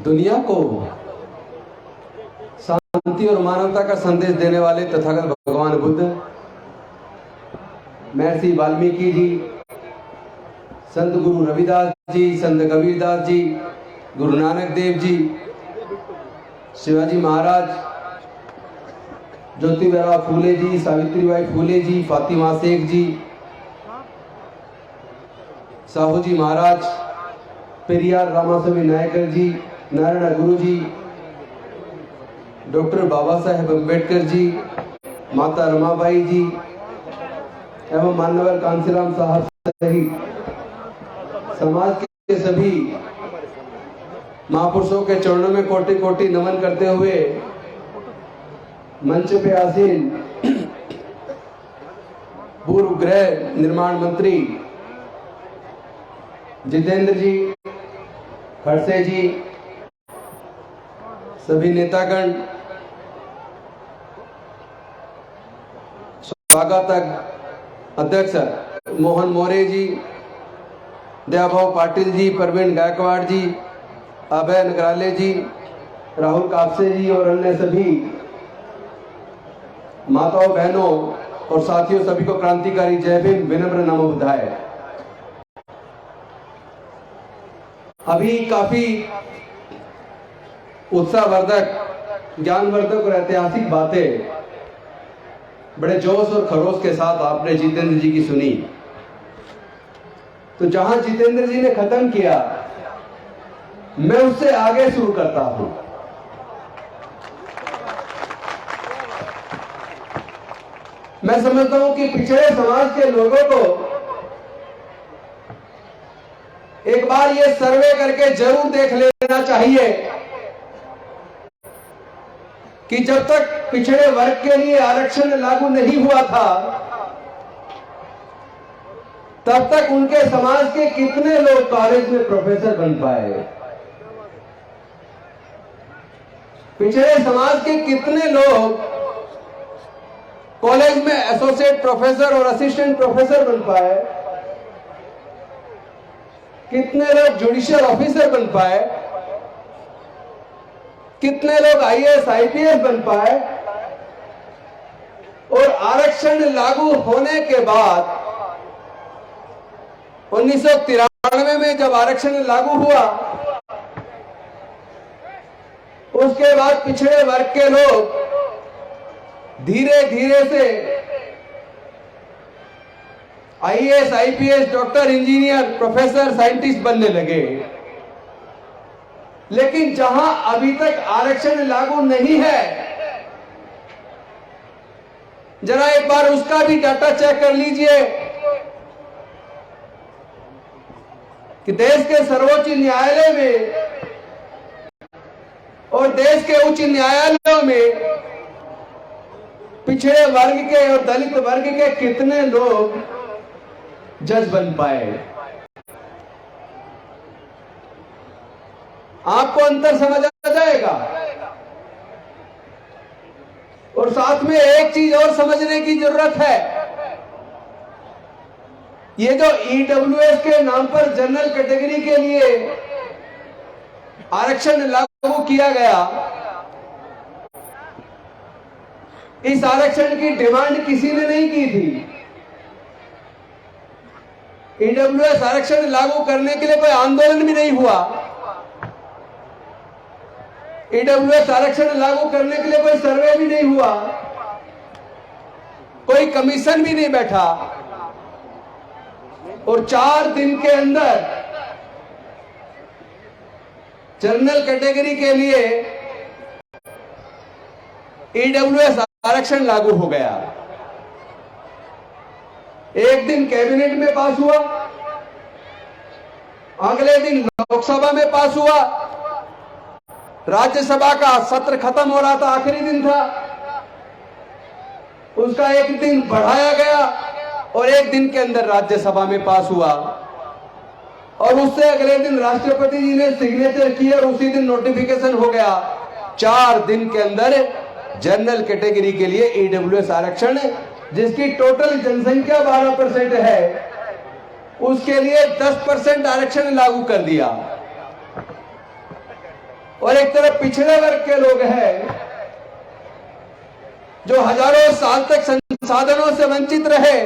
दुनिया को शांति और मानवता का संदेश देने वाले तथागत भगवान बुद्ध, महर्षि वाल्मीकि जी, संत गुरु रविदास जी, संत कबीरदास जी, गुरु नानक देव जी, शिवाजी महाराज, ज्योतिबा फूले जी, सावित्रीबाई फूले जी, फातिमा शेख जी, साहू जी महाराज, पेरियार रामास्वामी नायकर जी, नारायण गुरु जी, डॉक्टर बाबा साहेब अम्बेडकर जी, माता रमाबाई जी एवं मान्यवर कांसीराम साहब सहित समाज के सभी महापुरुषों के चरणों में कोटि कोटि नमन करते हुए मंच पे आसीन पूर्व गृह निर्माण मंत्री जितेंद्र जी, खड़से जी, सभी नेतागण, स्वागतक अध्यक्ष मोहन मोरे जी, दयाभाव पाटिल जी, परवीन गायकवाड़ जी, अभय नगराले जी, राहुल कापसे जी और अन्य सभी माताओं, बहनों और साथियों, सभी को क्रांतिकारी जय भीम, विनम्र नमो बुद्धाय। अभी काफी उत्साहवर्धक, ज्ञानवर्धक और ऐतिहासिक बातें बड़े जोश और खरोश के साथ आपने जितेंद्र जी की सुनी। तो जहां जितेंद्र जी ने खत्म किया, मैं उससे आगे शुरू करता हूं। मैं समझता हूं कि पिछड़े समाज के लोगों को एक बार ये सर्वे करके जरूर देख लेना चाहिए कि जब तक पिछड़े वर्ग के लिए आरक्षण लागू नहीं हुआ था, तब तक उनके समाज के कितने लोग कॉलेज में प्रोफेसर बन पाए, पिछड़े समाज के कितने लोग कॉलेज में एसोसिएट प्रोफेसर और असिस्टेंट प्रोफेसर बन पाए, कितने लोग जुडिशियल ऑफिसर बन पाए, कितने लोग आईएएस आईपीएस बन पाए। और आरक्षण लागू होने के बाद 1993 में जब आरक्षण लागू हुआ, उसके बाद पिछड़े वर्ग के लोग धीरे धीरे से IAS IPS, doctor, engineer, professor, scientist बनने लगे। लेकिन जहां अभी तक आरक्षण लागू नहीं है, जरा एक बार उसका भी डाटा चेक कर लीजिए कि देश के सर्वोच्च न्यायालय में और देश के उच्च न्यायालयों में पिछड़े वर्ग के और दलित वर्ग के कितने लोग जज बन पाए। आपको अंतर समझ आ जाएगा। और साथ में एक चीज और समझने की जरूरत है। ये जो ईडब्ल्यूएस के नाम पर जनरल कैटेगरी के लिए आरक्षण लागू किया गया, इस आरक्षण की डिमांड किसी ने नहीं की थी। ईडब्ल्यूएस आरक्षण लागू करने के लिए कोई आंदोलन भी नहीं हुआ। ईडब्ल्यूएस आरक्षण लागू करने के लिए कोई सर्वे भी नहीं हुआ, कोई कमीशन भी नहीं बैठा। और 4 दिन के अंदर जनरल कैटेगरी के लिए ईडब्ल्यूएस आरक्षण लागू हो गया। एक दिन कैबिनेट में पास हुआ, अगले दिन लोकसभा में पास हुआ, राज्यसभा का सत्र खत्म हो रहा था, आखिरी दिन था, उसका एक दिन बढ़ाया गया और एक दिन के अंदर राज्यसभा में पास हुआ। और उससे अगले दिन राष्ट्रपति जी ने सिग्नेचर किए और उसी दिन नोटिफिकेशन हो गया। 4 दिन के अंदर जनरल कैटेगरी के लिए ईडब्ल्यूएस आरक्षण, जिसकी टोटल जनसंख्या 12% है, उसके लिए 10% आरक्षण लागू कर दिया। और एक तरफ पिछड़े वर्ग के लोग हैं जो हजारों साल तक संसाधनों से वंचित रहे,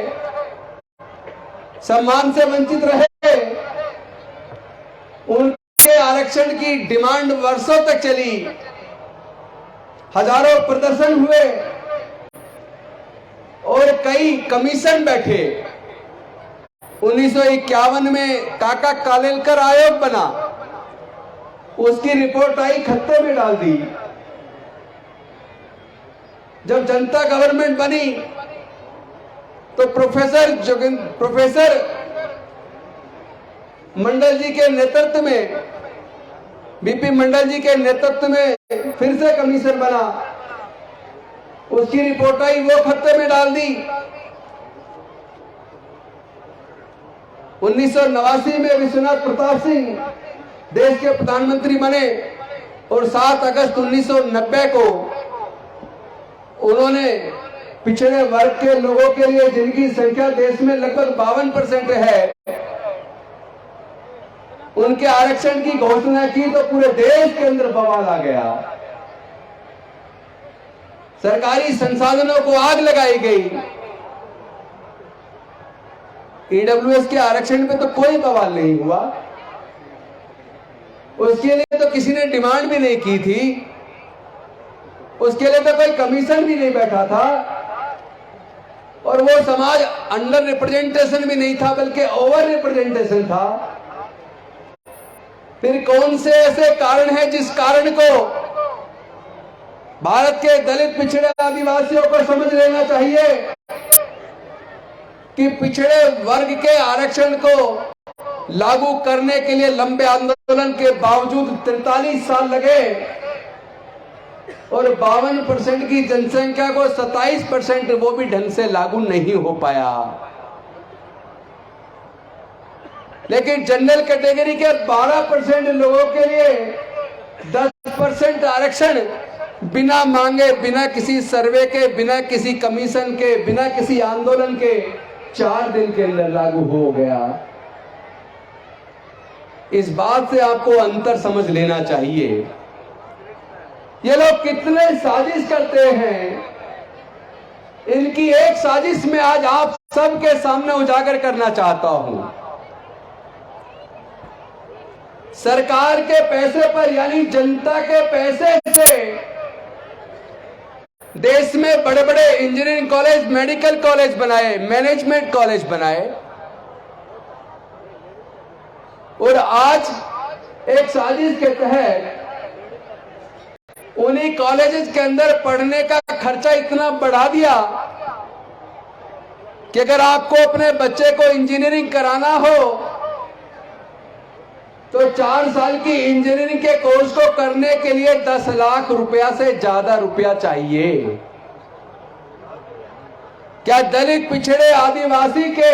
सम्मान से वंचित रहे। उनके आरक्षण की डिमांड वर्षों तक चली, हजारों प्रदर्शन हुए और कई कमीशन बैठे। 1951 में काका कालेलकर आयोग बना, उसकी रिपोर्ट आई, खत्ते में डाल दी। जब जनता गवर्नमेंट बनी तो प्रोफेसर मंडल जी के नेतृत्व में, बीपी मंडल जी के नेतृत्व में फिर से कमीशन बना, उसकी रिपोर्ट आई, वो खत्ते में डाल दी। 1989 में विश्वनाथ प्रताप सिंह देश के प्रधानमंत्री बने और 7 अगस्त 1990 को उन्होंने पिछड़े वर्ग के लोगों के लिए, जिनकी संख्या देश में लगभग 52% है, उनके आरक्षण की घोषणा की तो पूरे देश के अंदर बवाल आ गया। सरकारी संसाधनों को आग लगाई गई। ईडब्ल्यूएस के आरक्षण पे तो कोई बवाल नहीं हुआ, उसके लिए तो किसी ने डिमांड भी नहीं की थी, उसके लिए तो कोई कमीशन भी नहीं बैठा था, और वो समाज अंडर रिप्रेजेंटेशन भी नहीं था बल्कि ओवर रिप्रेजेंटेशन था। फिर कौन से ऐसे कारण हैं जिस कारण को भारत के दलित पिछड़े आदिवासियों को समझ लेना चाहिए कि पिछड़े वर्ग के आरक्षण को लागू करने के लिए लंबे आंदोलन के बावजूद 43 साल लगे और 52% की जनसंख्या को 27% वो भी ढंग से लागू नहीं हो पाया। लेकिन जनरल कैटेगरी के 12% लोगों के लिए 10% आरक्षण बिना मांगे, बिना किसी सर्वे के, बिना किसी कमीशन के, बिना किसी आंदोलन के 4 दिन के अंदर लागू हो गया। इस बात से आपको अंतर समझ लेना चाहिए। ये लोग कितने साजिश करते हैं, इनकी एक साजिश में आज आप सबके सामने उजागर करना चाहता हूं। सरकार के पैसे पर, यानी जनता के पैसे से देश में बड़े बड़े इंजीनियरिंग कॉलेज, मेडिकल कॉलेज बनाए, मैनेजमेंट कॉलेज बनाए, और आज एक साजिश के तहत उन्हीं कॉलेजेस के अंदर पढ़ने का खर्चा इतना बढ़ा दिया कि अगर आपको अपने बच्चे को इंजीनियरिंग कराना हो तो 4 साल की इंजीनियरिंग के कोर्स को करने के लिए 10 लाख रुपया से ज्यादा रुपया चाहिए। क्या दलित पिछड़े आदिवासी के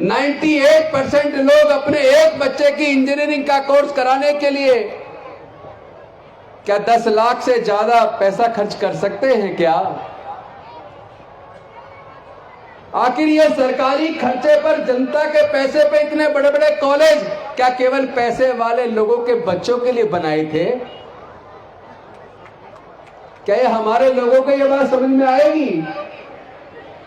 98% लोग अपने एक बच्चे की इंजीनियरिंग का कोर्स कराने के लिए क्या 10 लाख से ज्यादा पैसा खर्च कर सकते हैं क्या? आखिर ये सरकारी खर्चे पर, जनता के पैसे पे इतने बड़े बड़े कॉलेज क्या केवल पैसे वाले लोगों के बच्चों के लिए बनाए थे? क्या ये हमारे लोगों को ये बात समझ में आएगी?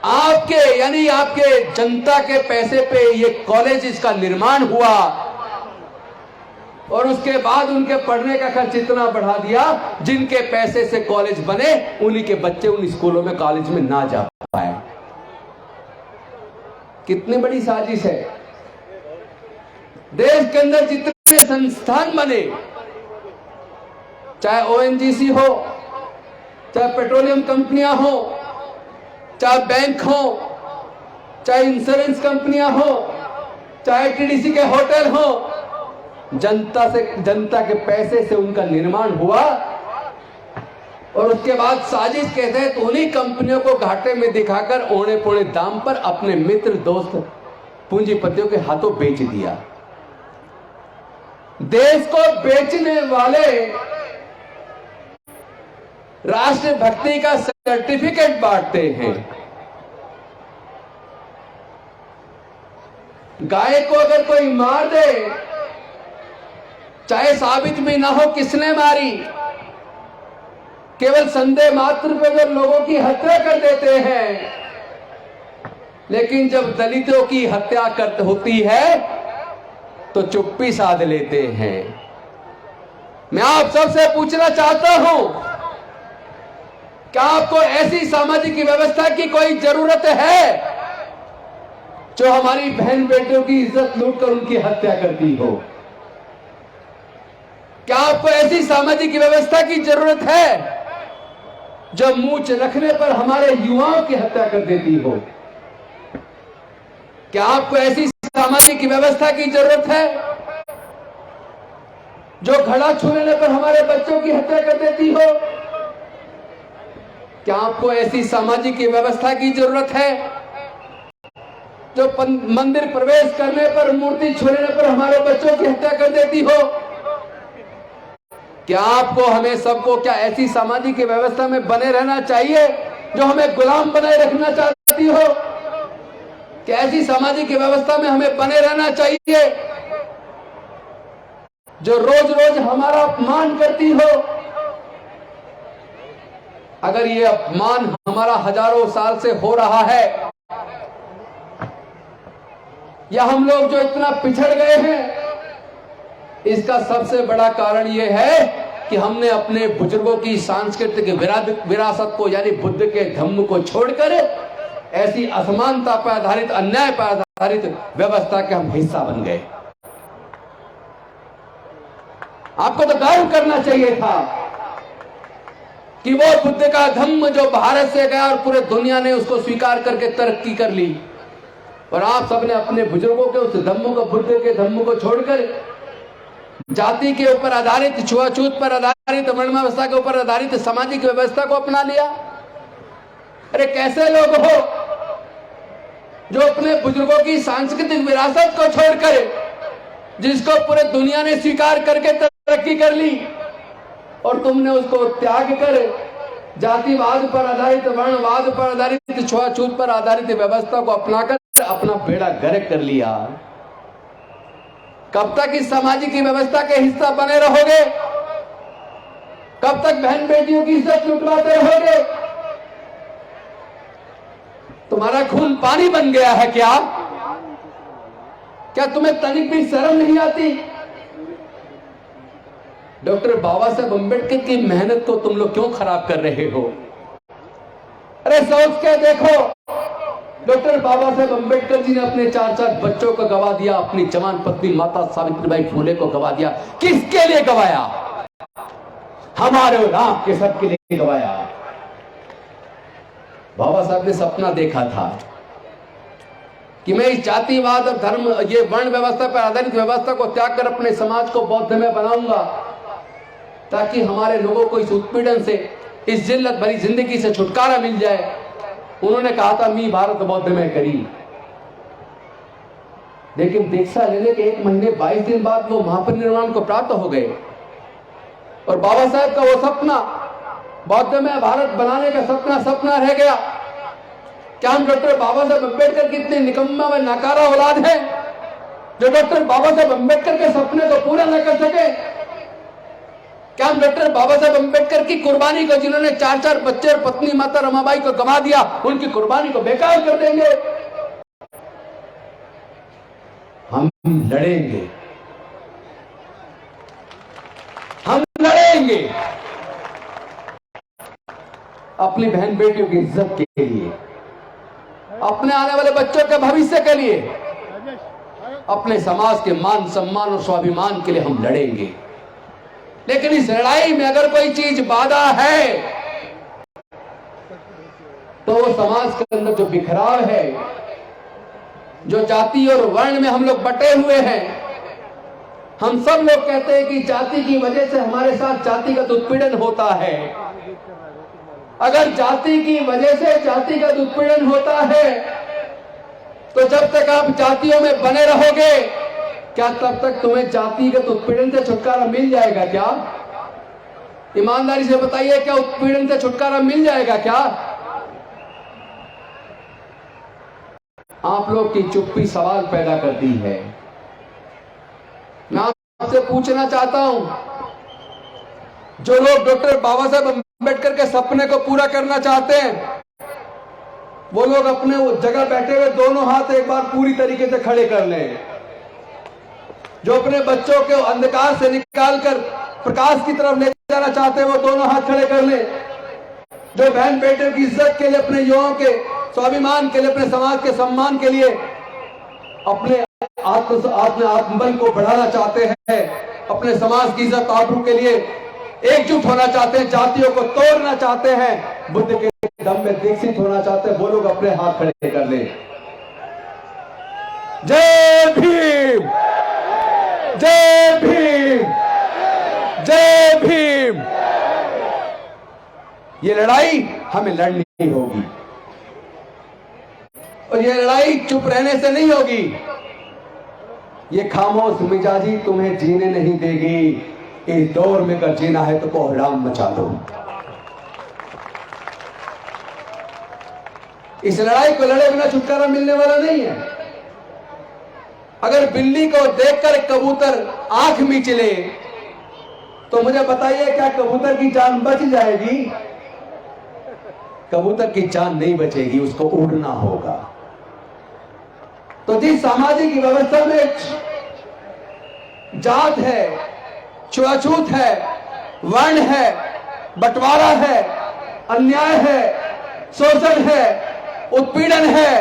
आपके, यानी आपके जनता के पैसे पे ये कॉलेज का निर्माण हुआ और उसके बाद उनके पढ़ने का खर्च इतना बढ़ा दिया, जिनके पैसे से कॉलेज बने उन्हीं के बच्चे उन स्कूलों में, कॉलेज में ना जा पाए। कितनी बड़ी साजिश है। देश के अंदर जितने संस्थान बने, चाहे ओएनजीसी हो, चाहे पेट्रोलियम कंपनियां हो, चाहे बैंक हो, चाहे इंश्योरेंस कंपनियां हो, चाहे टीडीसी के होटल हो, जनता के पैसे से उनका निर्माण हुआ और उसके बाद साजिश के तहत उन्हीं कंपनियों को घाटे में दिखाकर औने पौने दाम पर अपने मित्र, दोस्त, पूंजीपतियों के हाथों बेच दिया। देश को बेचने वाले राष्ट्रभक्ति का सर्टिफिकेट बांटते हैं। गाय को अगर कोई मार दे, चाहे साबित भी ना हो किसने मारी, केवल संदेह मात्र पे जो लोगों की हत्या कर देते हैं। लेकिन जब दलितों की हत्या होती है तो चुप्पी साध लेते हैं। मैं आप सबसे पूछना चाहता हूं, क्या आपको ऐसी सामाजिक व्यवस्था की कोई जरूरत है जो हमारी बहन बेटियों की इज्जत लूटकर उनकी हत्या करती हो? क्या आपको ऐसी सामाजिक व्यवस्था की जरूरत है जो मूंछ रखने पर हमारे युवाओं की हत्या कर देती हो? क्या आपको ऐसी सामाजिक व्यवस्था की जरूरत है जो घड़ा छू लेने पर हमारे बच्चों की हत्या कर देती हो? क्या आपको ऐसी सामाजिक व्यवस्था की जरूरत है जो मंदिर प्रवेश करने पर, मूर्ति छू लेने पर हमारे बच्चों की हत्या कर देती हो? क्या आपको, हमें सबको क्या ऐसी सामाजिक व्यवस्था में बने रहना चाहिए जो हमें गुलाम बनाए रखना चाहती हो? क्या ऐसी सामाजिक व्यवस्था में हमें बने रहना चाहिए जो रोज रोज हमारा अपमान करती हो? अगर ये अपमान हमारा हजारों साल से हो रहा है, या हम लोग जो इतना पिछड़ गए हैं, इसका सबसे बड़ा कारण यह है कि हमने अपने बुजुर्गों की सांस्कृतिक विरासत को, यानी बुद्ध के धम्म को छोड़कर ऐसी असमानता पर आधारित, अन्याय पर आधारित व्यवस्था के हम हिस्सा बन गए। आपको तो गर्व करना चाहिए था कि वो बुद्ध का धम्म जो भारत से गया और पूरे दुनिया ने उसको स्वीकार करके तरक्की कर ली, और आप सबने अपने बुजुर्गों के उस धम्म को, बुद्ध के धम्म को छोड़कर जाति के ऊपर आधारित, छुआछूत पर आधारित, वर्ण व्यवस्था के ऊपर आधारित सामाजिक व्यवस्था को अपना लिया। अरे कैसे लोग हो जो अपने बुजुर्गों की सांस्कृतिक विरासत को छोड़कर, जिसको पूरे दुनिया ने स्वीकार करके तरक्की कर ली, और तुमने उसको त्याग कर जातिवाद पर आधारित, वर्णवाद पर आधारित, छुआछूत पर आधारित व्यवस्था को अपनाकर अपना बेड़ा गर्क कर लिया। कब तक इस सामाजिक व्यवस्था के हिस्सा बने रहोगे? कब तक बहन बेटियों की इज्जत लुटवाते रहोगे? तुम्हारा खून पानी बन गया है क्या? क्या तुम्हें तनिक भी शर्म नहीं आती? डॉक्टर बाबा साहेब अम्बेडकर की मेहनत को तुम लोग क्यों खराब कर रहे हो? अरे सोच के देखो, डॉक्टर बाबा साहेब अम्बेडकर जी ने अपने 4-4 बच्चों को गवा दिया, अपनी जवान पत्नी माता सावित्रीबाई फुले को गवा दिया। किसके लिए गवाया? हमारे और आपके सबके लिए गवाया। बाबा साहब ने सपना देखा था कि मैं इस जातिवाद और धर्म, ये वर्ण व्यवस्था पर आधारित व्यवस्था को त्याग कर अपने समाज को बौद्धमय बनाऊंगा, ताकि हमारे लोगों को इस उत्पीड़न से, इस जिल्लत भरी जिंदगी से छुटकारा मिल जाए। उन्होंने कहा था मी भारत बौद्धमय करी, लेकिन दीक्षा लेने के 1 महीने 22 दिन बाद वो महापरिनिर्वाण को प्राप्त हो गए, और बाबा साहब का वो सपना, बौद्धमय भारत बनाने का सपना रह गया। क्या हम डॉक्टर बाबा साहब अम्बेडकर की इतने निकम्मा व नाकारा औलाद हैं जो डॉक्टर बाबा साहब अम्बेडकर के सपने को पूरा न कर सके? क्या हम डॉक्टर बाबा साहब अम्बेडकर की कुर्बानी को, जिन्होंने 4-4 बच्चे और पत्नी माता रमाबाई को गवा दिया, उनकी कुर्बानी को बेकार कर देंगे? हम लड़ेंगे, हम लड़ेंगे अपनी बहन बेटियों की इज्जत के लिए, अपने आने वाले बच्चों के भविष्य के लिए, अपने समाज के मान सम्मान और स्वाभिमान के लिए हम लड़ेंगे। लेकिन इस लड़ाई में अगर कोई चीज बाधा है तो वो समाज के अंदर जो बिखराव है, जो जाति और वर्ण में हम लोग बटे हुए हैं। हम सब लोग कहते हैं कि जाति की वजह से हमारे साथ जातिगत उत्पीड़न होता है। अगर जाति की वजह से जातिगत उत्पीड़न होता है तो जब तक आप जातियों में बने रहोगे, क्या तब तक तुम्हें जातिगत उत्पीड़न से छुटकारा मिल जाएगा क्या? ईमानदारी से बताइए, क्या उत्पीड़न से छुटकारा मिल जाएगा क्या? आप लोग की चुप्पी सवाल पैदा करती है। मैं आपसे पूछना चाहता हूं, जो लोग डॉक्टर बाबा साहब अम्बेडकर के सपने को पूरा करना चाहते हैं, वो लोग अपने उस जगह बैठे हुए दोनों हाथ एक बार पूरी तरीके से खड़े कर लें। जो अपने बच्चों को अंधकार से निकालकर प्रकाश की तरफ ले जाना चाहते हैं, वो दोनों हाथ खड़े कर लें। जो बहन बेटे की इज्जत के लिए, अपने युवाओं के स्वाभिमान के लिए, अपने समाज के सम्मान के लिए, अपने आत्मबल को बढ़ाना चाहते हैं, अपने समाज की इज्जत आबरू के लिए एकजुट होना चाहते हैं, जातियों को तोड़ना चाहते हैं, बुद्ध के दम में दीक्षित होना चाहते हैं, वो लोग अपने हाथ खड़े कर लें। जय भीम, जय भीम, जय भीम। ये लड़ाई हमें लड़नी होगी और ये लड़ाई चुप रहने से नहीं होगी। ये खामोश मिजाजी तुम्हें जीने नहीं देगी। इस दौर में कर जीना है तो कोहराम मचा दो। इस लड़ाई को लड़े बिना छुटकारा मिलने वाला नहीं है। अगर बिल्ली को देखकर कबूतर आंख मीचले तो मुझे बताइए, क्या कबूतर की जान बच जाएगी? कबूतर की जान नहीं बचेगी, उसको उड़ना होगा। तो जिस सामाजिक व्यवस्था में जात है, छुआछूत है, वर्ण है, बंटवारा है, अन्याय है, शोषण है, उत्पीड़न है,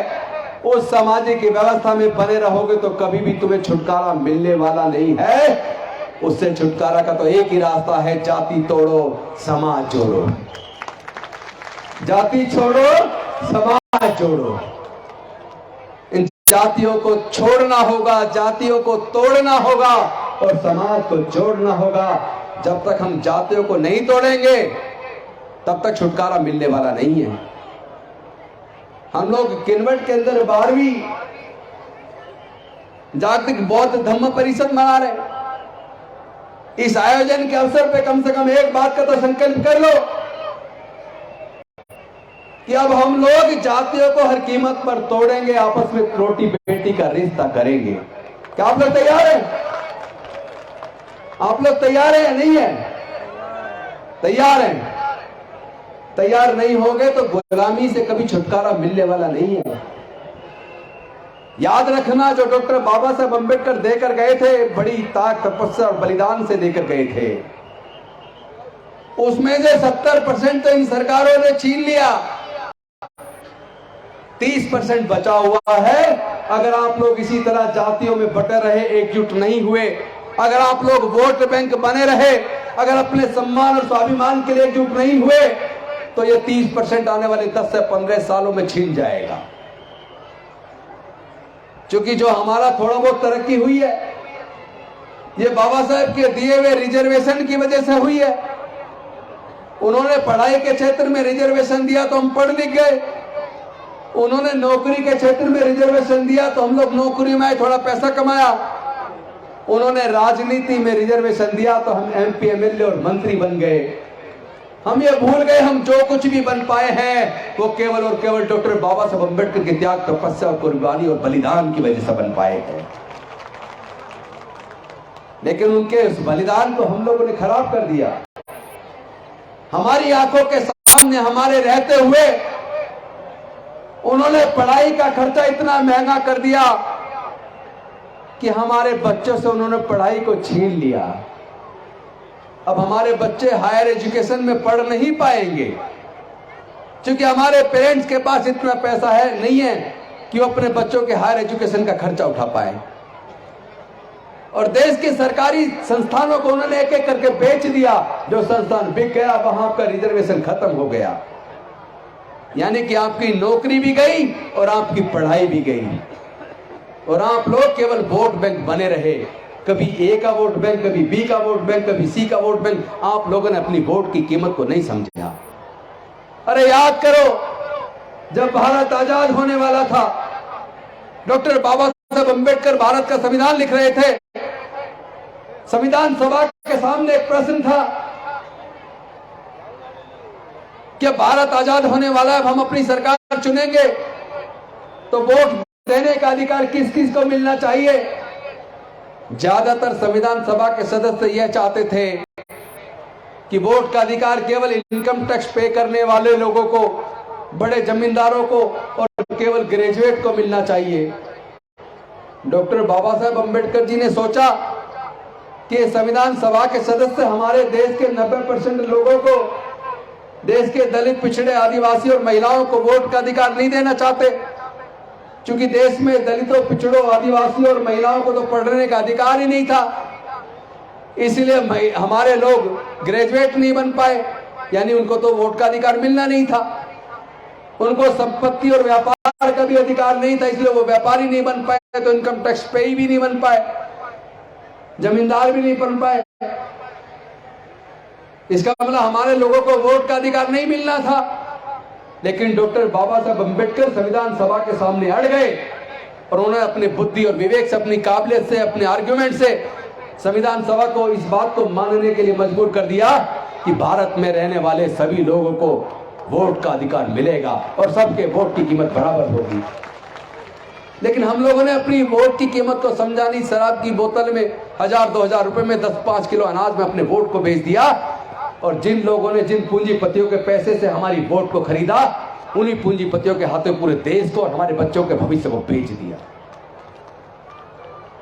उस सामाजिक व्यवस्था में बने रहोगे तो कभी भी तुम्हें छुटकारा मिलने वाला नहीं है। उससे छुटकारा का तो एक ही रास्ता है, जाति तोड़ो, समाज जोड़ो। जाति छोड़ो, समाज जोड़ो। इन जातियों को छोड़ना होगा, जातियों को तोड़ना होगा और समाज को जोड़ना होगा। जब तक हम जातियों को नहीं तोड़ेंगे तब तक छुटकारा मिलने वाला नहीं है। हम लोग किन्वट के अंदर 12वीं जागतिक बौद्ध धम्म परिषद मना रहे। इस आयोजन के अवसर पे कम से कम एक बात का तो संकल्प कर लो कि अब हम लोग जातियों को हर कीमत पर तोड़ेंगे, आपस में रोटी बेटी का रिश्ता करेंगे। क्या आप लोग तैयार हैं? आप लोग तैयार हैं या नहीं है? तैयार हैं? तैयार नहीं होंगे तो गुलामी से कभी छुटकारा मिलने वाला नहीं है। याद रखना, जो डॉक्टर बाबा साहब अम्बेडकर देकर गए थे, बड़ी ताक, तपस्या और बलिदान से देकर गए थे, उसमें से 70% तो इन सरकारों ने छीन लिया, 30% बचा हुआ है। अगर आप लोग इसी तरह जातियों में बटे रहे, एकजुट नहीं हुए, अगर आप लोग वोट बैंक बने रहे, अगर अपने सम्मान और स्वाभिमान के लिए एकजुट नहीं हुए, तो ये 30% आने वाले 10 से 15 सालों में छीन जाएगा। क्योंकि जो हमारा थोड़ा बहुत तरक्की हुई है, ये बाबा साहब के दिए हुए रिजर्वेशन की वजह से हुई है। उन्होंने पढ़ाई के क्षेत्र में रिजर्वेशन दिया तो हम पढ़ लिख गए। उन्होंने नौकरी के क्षेत्र में रिजर्वेशन दिया तो हम लोग नौकरी में थोड़ा पैसा कमाया। उन्होंने राजनीति में रिजर्वेशन दिया तो हम MP, MLA और मंत्री बन गए। हम ये भूल गए, हम जो कुछ भी बन पाए हैं वो केवल और केवल डॉक्टर बाबा साहब अम्बेडकर के त्याग, तपस्या और कुर्बानी और बलिदान की वजह से बन पाए हैं। लेकिन उनके उस बलिदान को हम लोगों ने खराब कर दिया। हमारी आंखों के सामने हमारे रहते हुए उन्होंने पढ़ाई का खर्चा इतना महंगा कर दिया कि हमारे बच्चों से उन्होंने पढ़ाई को छीन लिया। अब हमारे बच्चे हायर एजुकेशन में पढ़ नहीं पाएंगे क्योंकि हमारे पेरेंट्स के पास इतना पैसा नहीं है कि वो अपने बच्चों के हायर एजुकेशन का खर्चा उठा पाए। और देश के सरकारी संस्थानों को उन्होंने एक एक करके बेच दिया। जो संस्थान बिक गया वहां आपका रिजर्वेशन खत्म हो गया, यानी कि आपकी नौकरी भी गई और आपकी पढ़ाई भी गई और आप लोग केवल वोट बैंक बने रहे। कभी A का वोट बैंक, कभी B का वोट बैंक, कभी C का वोट बैंक। आप लोगों ने अपनी वोट की कीमत को नहीं समझा। अरे याद करो, जब भारत आजाद होने वाला था, डॉक्टर बाबा साहब अम्बेडकर भारत का संविधान लिख रहे थे। संविधान सभा के सामने एक प्रश्न था कि भारत आजाद होने वाला है, हम अपनी सरकार चुनेंगे तो वोट देने का अधिकार किस किस को मिलना चाहिए। ज्यादातर संविधान सभा के सदस्य यह चाहते थे कि वोट का अधिकार केवल इनकम टैक्स पे करने वाले लोगों को, बड़े जमींदारों को और केवल ग्रेजुएट को मिलना चाहिए। डॉक्टर बाबा साहेब अम्बेडकर जी ने सोचा कि संविधान सभा के सदस्य हमारे देश के 90% लोगों को, देश के दलित, पिछड़े, आदिवासी और महिलाओं को वोट का अधिकार नहीं देना चाहते, क्योंकि देश में दलितों, पिछड़ों, आदिवासियों और महिलाओं को तो पढ़ने का अधिकार ही नहीं था। इसलिए हमारे लोग ग्रेजुएट नहीं बन पाए, यानी उनको तो वोट का अधिकार मिलना नहीं था। उनको संपत्ति और व्यापार का भी अधिकार नहीं था, इसलिए वो व्यापारी नहीं बन पाए, तो इनकम टैक्स पेई भी नहीं बन पाए, जमींदार भी नहीं बन पाए। इसका मतलब हमारे लोगों को वोट का अधिकार नहीं मिलना था। लेकिन डॉक्टर बाबा साहब अम्बेडकर संविधान सभा के सामने अड़ गए और उन्होंने अपने बुद्धि और विवेक से, अपनी काबिलियत से, अपने आर्ग्यूमेंट से संविधान सभा को इस बात को मानने के लिए मजबूर कर दिया कि भारत में रहने वाले सभी लोगों को वोट का अधिकार मिलेगा और सबके वोट की कीमत बराबर होगी। लेकिन हम लोगों ने अपनी वोट की कीमत को समझा नहीं। शराब की बोतल में 1000-2000 रुपए में 10-5 किलो अनाज में अपने वोट को बेच दिया, और जिन लोगों ने, जिन पूंजीपतियों के पैसे से हमारी वोट को खरीदा, उन्हीं पूंजीपतियों के हाथों पूरे देश को और हमारे बच्चों के भविष्य को बेच दिया।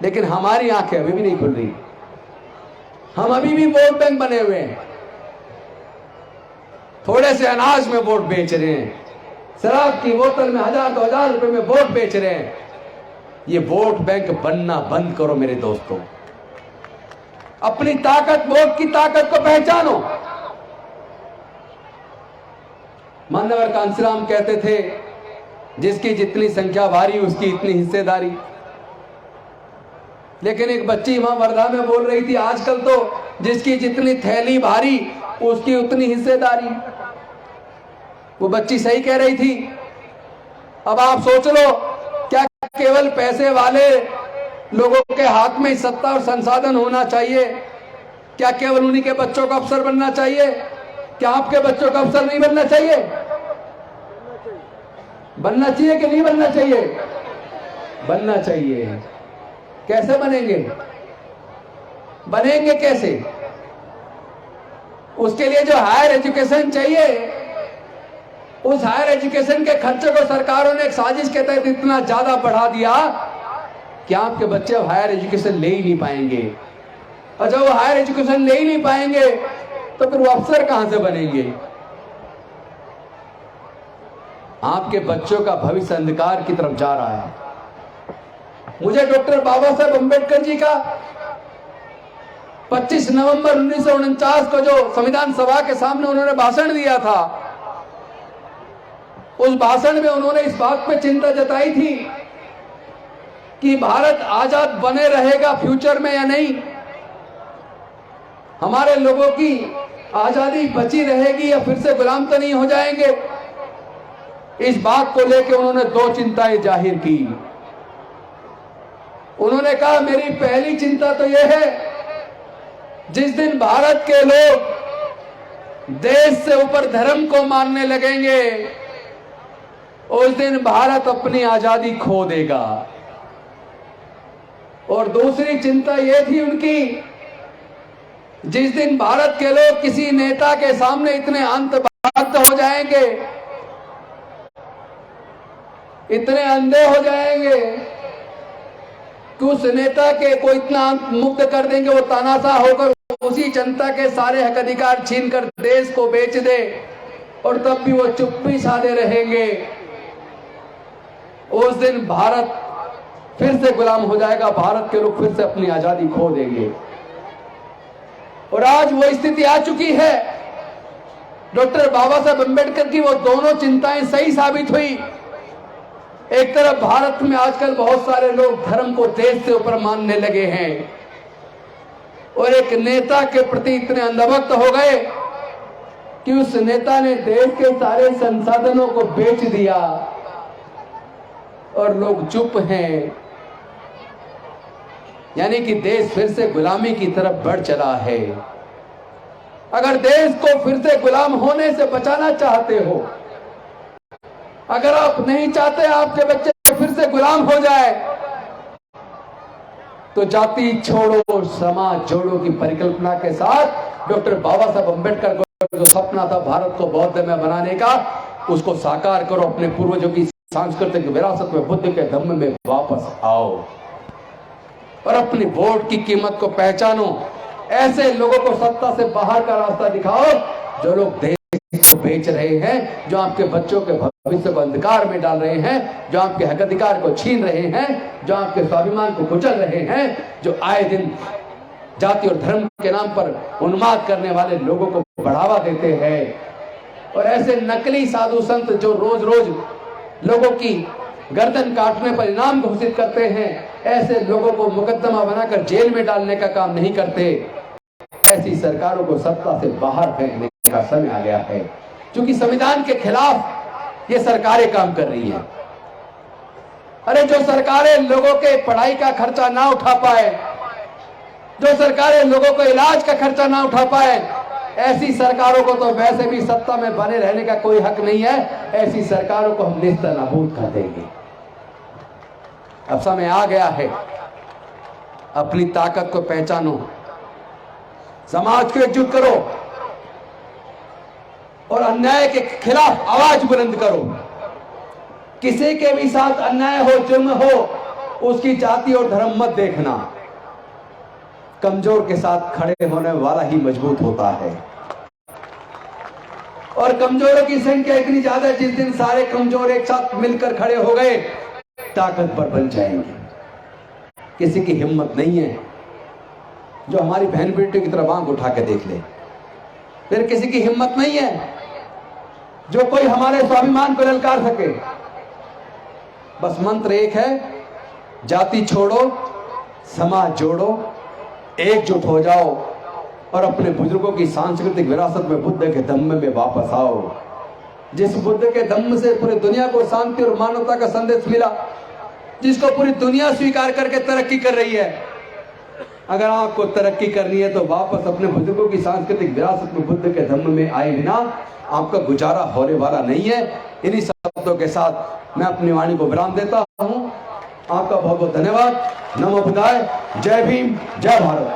लेकिन हमारी आंखें अभी भी नहीं खुल रही, हम अभी भी वोट बैंक बने हुए हैं। थोड़े से अनाज में वोट बेच रहे हैं, शराब की बोतल में 1000-2000 रुपए में वोट बेच रहे हैं। ये वोट बैंक बनना बंद करो मेरे दोस्तों। अपनी ताकत, वोट की ताकत को पहचानो। मान्यवर कांशीराम कहते थे, जिसकी जितनी संख्या भारी उसकी इतनी हिस्सेदारी। लेकिन एक बच्ची वहां वर्धा में बोल रही थी, आजकल तो जिसकी जितनी थैली भारी उसकी उतनी हिस्सेदारी। वो बच्ची सही कह रही थी। अब आप सोच लो, क्या केवल पैसे वाले लोगों के हाथ में सत्ता और संसाधन होना चाहिए? क्या केवल उन्हीं के बच्चों का अफसर बनना चाहिए? क्या आपके बच्चों का अफसर नहीं बनना चाहिए? बनना चाहिए कि नहीं बनना चाहिए? बनना चाहिए। कैसे बनेंगे? बनेंगे कैसे? उसके लिए जो हायर एजुकेशन चाहिए, उस हायर एजुकेशन के खर्चे को सरकारों ने एक साजिश के तहत इतना ज्यादा बढ़ा दिया कि आपके बच्चे अब हायर एजुकेशन ले ही नहीं पाएंगे। और जब वो हायर एजुकेशन ले ही नहीं पाएंगे तो फिर वो अफसर कहां से बनेंगे? आपके बच्चों का भविष्य अंधकार की तरफ जा रहा है। मुझे डॉक्टर बाबा साहेब अम्बेडकर जी का 25 नवंबर 1949 को जो संविधान सभा के सामने उन्होंने भाषण दिया था, उस भाषण में उन्होंने इस बात पे चिंता जताई थी कि भारत आजाद बने रहेगा फ्यूचर में या नहीं, हमारे लोगों की आजादी बची रहेगी या फिर से गुलाम तो नहीं हो जाएंगे। इस बात को लेकर उन्होंने 2 चिंताएं जाहिर की। उन्होंने कहा, मेरी पहली चिंता तो यह है, जिस दिन भारत के लोग देश से ऊपर धर्म को मानने लगेंगे, उस दिन भारत अपनी आजादी खो देगा। और दूसरी चिंता यह थी उनकी, जिस दिन भारत के लोग किसी नेता के सामने इतने अंतभक्त हो जाएंगे, इतने अंधे हो जाएंगे कि उस नेता के को इतना मुक्त कर देंगे, वो तानाशाह होकर उसी जनता के सारे हक अधिकार छीनकर देश को बेच दे, और तब भी वो चुप्पी साधे रहेंगे। उस दिन भारत फिर से गुलाम हो जाएगा, भारत के लोग फिर से अपनी आजादी खो देंगे। और आज वो स्थिति आ चुकी है। डॉक्टर बाबा साहब अम्बेडकर की वो दोनों चिंताएं सही साबित हुई। एक तरफ भारत में आजकल बहुत सारे लोग धर्म को देश से ऊपर मानने लगे हैं, और एक नेता के प्रति इतने अंधभक्त हो गए कि उस नेता ने देश के सारे संसाधनों को बेच दिया, और लोग चुप हैं। यानी कि देश फिर से गुलामी की तरफ बढ़ चला है। अगर देश को फिर से गुलाम होने से बचाना चाहते हो, अगर आप नहीं चाहते आपके बच्चे फिर से गुलाम हो जाए, तो जाति छोड़ो समाज जोड़ो की परिकल्पना के साथ डॉक्टर बाबा साहब अम्बेडकर को जो सपना था भारत को बौद्ध में बनाने का, उसको साकार करो। अपने पूर्वजों की सांस्कृतिक विरासत में, बुद्ध के धम्म में वापस आओ और अपनी वोट की कीमत को पहचानो। ऐसे लोगों को सत्ता से बाहर का रास्ता दिखाओ जो लोग देश को बेच रहे हैं, जो आपके बच्चों के भविष्य को अंधकार में डाल रहे हैं, जो आपके हक अधिकार को छीन रहे हैं, जो आपके स्वाभिमान को कुचल रहे हैं, जो आए दिन जाति और धर्म के नाम पर उन्माद करने वाले लोगों को बढ़ावा देते हैं। और ऐसे नकली साधु संत जो रोज रोज लोगों की गर्दन काटने पर इनाम घोषित करते हैं, ऐसे लोगों को मुकदमा बनाकर जेल में डालने का काम नहीं करते। ऐसी सरकारों को सत्ता से बाहर फेंकने का समय आ गया है, क्योंकि संविधान के खिलाफ ये सरकारें काम कर रही हैं। अरे जो सरकारें लोगों के पढ़ाई का खर्चा ना उठा पाए, जो सरकारें लोगों को इलाज का खर्चा ना उठा पाए, ऐसी सरकारों को तो वैसे भी सत्ता में बने रहने का कोई हक नहीं है। ऐसी सरकारों को हम नेस्तनाबूद कर देंगे। अब समय आ गया है, अपनी ताकत को पहचानो, समाज को एकजुट करो और अन्याय के खिलाफ आवाज बुलंद करो। किसी के भी साथ अन्याय हो, जुर्म हो, उसकी जाति और धर्म मत देखना। कमजोर के साथ खड़े होने वाला ही मजबूत होता है। और कमजोरों की संख्या इतनी ज्यादा, जिस दिन सारे कमजोर एक साथ मिलकर खड़े हो गए, ताकतवर बन जाएंगे। किसी की हिम्मत नहीं है जो हमारी बहन बेटी की तरफ आंख उठा के देख ले। फिर किसी की हिम्मत नहीं है जो कोई हमारे स्वाभिमान को ललकार सके। बस मंत्र एक है, जाति छोड़ो, समाज जोड़ो, एकजुट हो जाओ और अपने बुजुर्गों की सांस्कृतिक विरासत में, बुद्ध के धम्म में वापस आओ। जिस बुद्ध के धम्म से पूरी दुनिया को शांति और मानवता का संदेश मिला, जिसको पूरी दुनिया स्वीकार करके तरक्की कर रही है, अगर आपको तरक्की करनी है तो वापस अपने बुजुर्गों की सांस्कृतिक विरासत में, बुद्ध के धम्म में आए बिना आपका गुजारा होने वाला नहीं है। इन्हीं शब्दों के साथ मैं अपनी वाणी को विराम देता हूं। आपका बहुत बहुत धन्यवाद। नमो बुद्धाय। जय भीम, जय भारत।